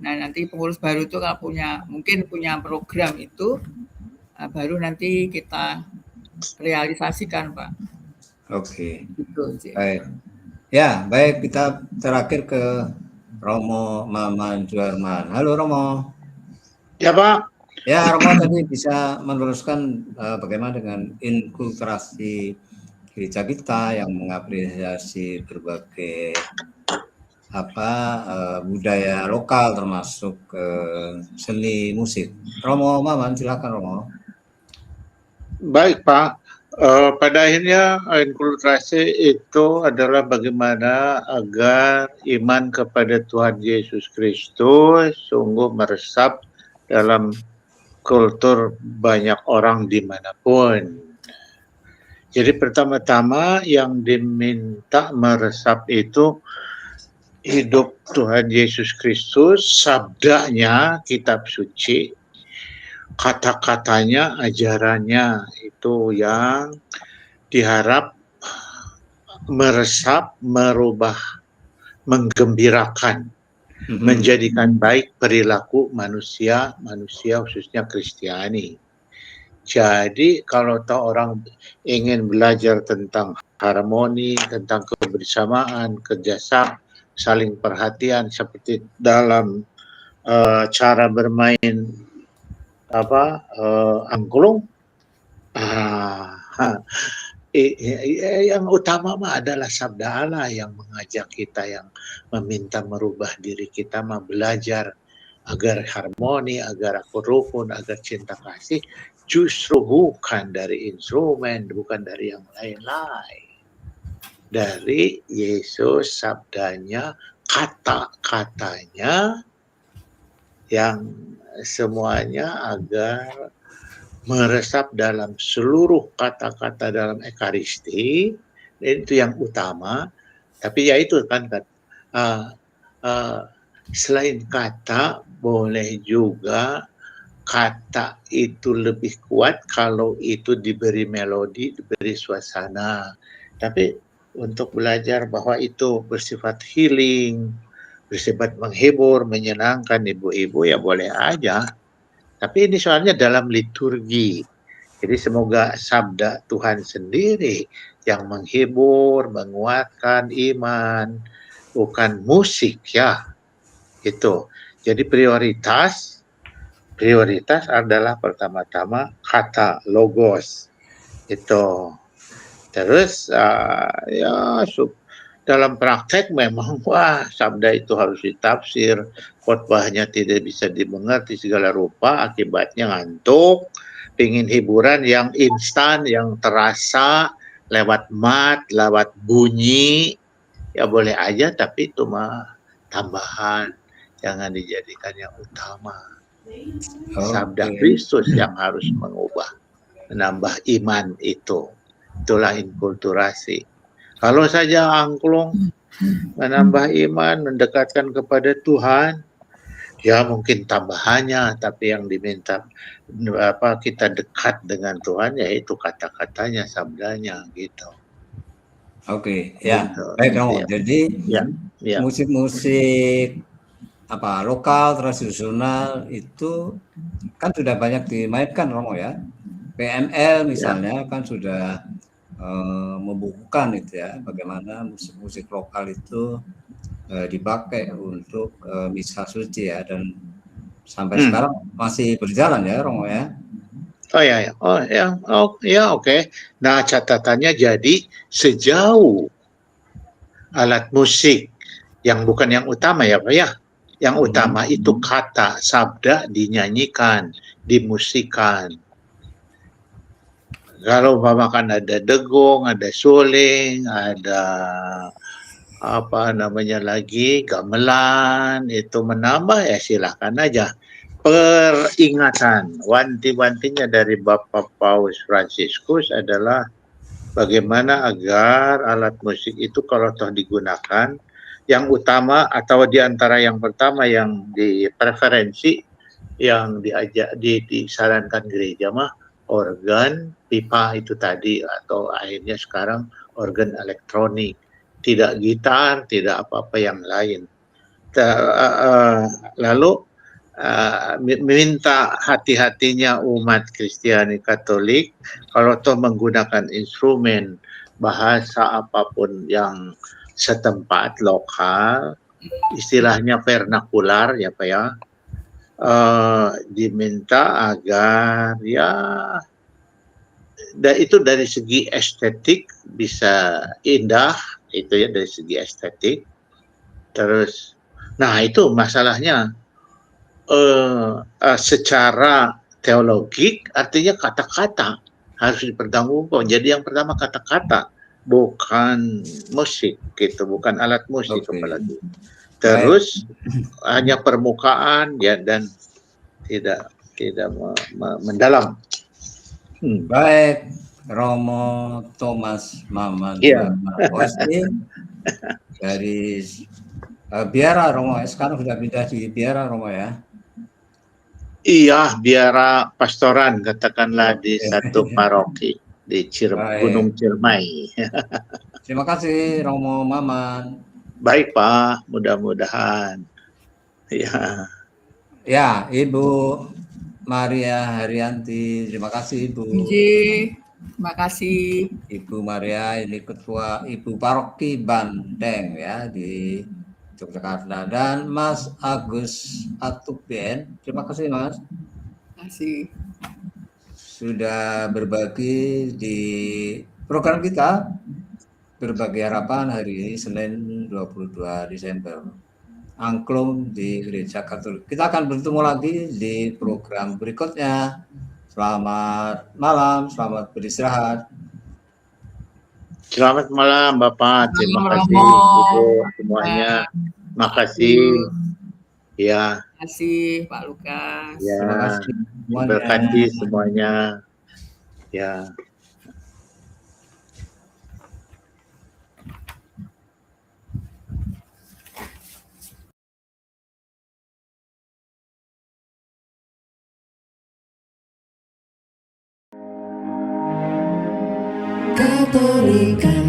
Nah nanti pengurus baru itu kalau mungkin punya program itu baru nanti kita realisasikan Pak. Oke. Gitu, baik. Ya baik, kita terakhir ke Romo Maman Juarman. Halo Romo. Ya Pak. Ya Romo tadi bisa meneruskan bagaimana dengan inkulturasi gereja kita yang mengapresiasi berbagai budaya lokal termasuk seni musik. Romo Maman, silakan Romo. Baik Pak. Pada akhirnya inkulturasi itu adalah bagaimana agar iman kepada Tuhan Yesus Kristus sungguh meresap dalam kultur banyak orang dimanapun. Jadi pertama-tama yang diminta meresap itu hidup Tuhan Yesus Kristus, sabdanya, kitab suci, kata-katanya, ajarannya, itu yang diharap meresap, merubah, menggembirakan, menjadikan baik perilaku manusia khususnya Kristiani. Jadi kalau orang ingin belajar tentang harmoni, tentang kebersamaan, kerjasama, saling perhatian seperti dalam cara bermain angklung, yang utama adalah sabda Allah yang mengajak kita, yang meminta merubah diri kita, belajar agar harmoni, agar rukun, agar cinta kasih, justru bukan dari instrumen, bukan dari yang lain-lain. Dari Yesus, sabdanya, kata-katanya, yang semuanya agar meresap dalam seluruh kata-kata dalam Ekaristi. Itu yang utama. Tapi ya itu kan selain kata, boleh juga kata itu lebih kuat kalau itu diberi melodi, diberi suasana. Tapi untuk belajar bahwa itu bersifat healing, bersifat menghibur, menyenangkan ibu-ibu, ya boleh aja. Tapi ini soalnya dalam liturgi. Jadi semoga sabda Tuhan sendiri yang menghibur, menguatkan iman, bukan musik ya. Itu. Jadi prioritas adalah pertama-tama kata logos. Itu. Terus dalam praktek memang sabda itu harus ditafsir, khotbahnya tidak bisa dimengerti segala rupa, akibatnya ngantuk, pingin hiburan yang instan, yang terasa lewat lewat bunyi, ya boleh aja, tapi itu mah tambahan, jangan dijadikan yang utama. Sabda Kristus yang harus mengubah, menambah iman itu. Itulah inkulturasi. Kalau saja angklung menambah iman, mendekatkan kepada Tuhan, ya mungkin tambahannya, tapi yang diminta kita dekat dengan Tuhan, yaitu kata-katanya, sabdanya, gitu. Oke, ya. Gitu. Baik, Romo. Ya. Jadi Ya. musik-musik lokal, tradisional itu kan sudah banyak dimainkan, Romo ya. PNL misalnya kan sudah membukukan itu ya, bagaimana musik-musik lokal itu dipakai untuk misa suci ya, dan sampai sekarang masih berjalan ya, Romo ya. Oke. Nah, catatannya jadi sejauh alat musik yang bukan yang utama ya Pak ya. Yang utama itu kata, sabda dinyanyikan, dimusikan. Kalau umpamakan ada degong, ada suling, ada gamelan, itu menambah, ya silahkan aja. Peringatan, wanti-wantinya dari Bapak Paus Fransiskus adalah bagaimana agar alat musik itu kalau toh digunakan, yang utama atau diantara yang pertama yang dipreferensi, yang disarankan gereja mah organ, pipa itu tadi, atau akhirnya sekarang organ elektronik, tidak gitar, tidak apa-apa yang lain. Lalu minta hati-hatinya umat Kristiani Katolik kalau toh menggunakan instrumen bahasa apapun yang setempat lokal, istilahnya vernakular ya Pak ya, diminta agar ya itu dari segi estetik bisa indah, itu ya dari segi estetik. Terus nah itu masalahnya secara teologik, artinya kata-kata harus dipertanggungjawabkan. Jadi yang pertama kata-kata, bukan musik gitu, bukan alat musik apalagi. Terus hanya permukaan ya, dan tidak mendalam. Baik, Romo Thomas Maman Iya. Hosting dari Biara Romo. Sekarang sudah pindah di Biara Romo ya. Iya, biara pastoran katakanlah di Oke. satu paroki di Gunung Baik. Ciremai. Terima kasih Romo Maman. Baik Pak, mudah-mudahan. Ya, Ya, Ibu Maria Haryanti, terima kasih Ibu. Terima kasih. Ibu Maria ini Ketua Ibu Paroki Bandeng ya di Yogyakarta, dan Mas Agus Atubien, terima kasih Mas. Terima kasih. Sudah berbagi di program kita Berbagi Harapan hari ini Senin 22 Desember. Angklung di Gereja Katolik. Kita akan bertemu lagi di program berikutnya. Selamat malam, selamat beristirahat. selamat malam Bapak, terima kasih Ibu semuanya. Makasih. Ya. Terima kasih Pak Lukas. Ya. Terima kasih semuanya. Terima kasih semuanya. Ya. Katolikan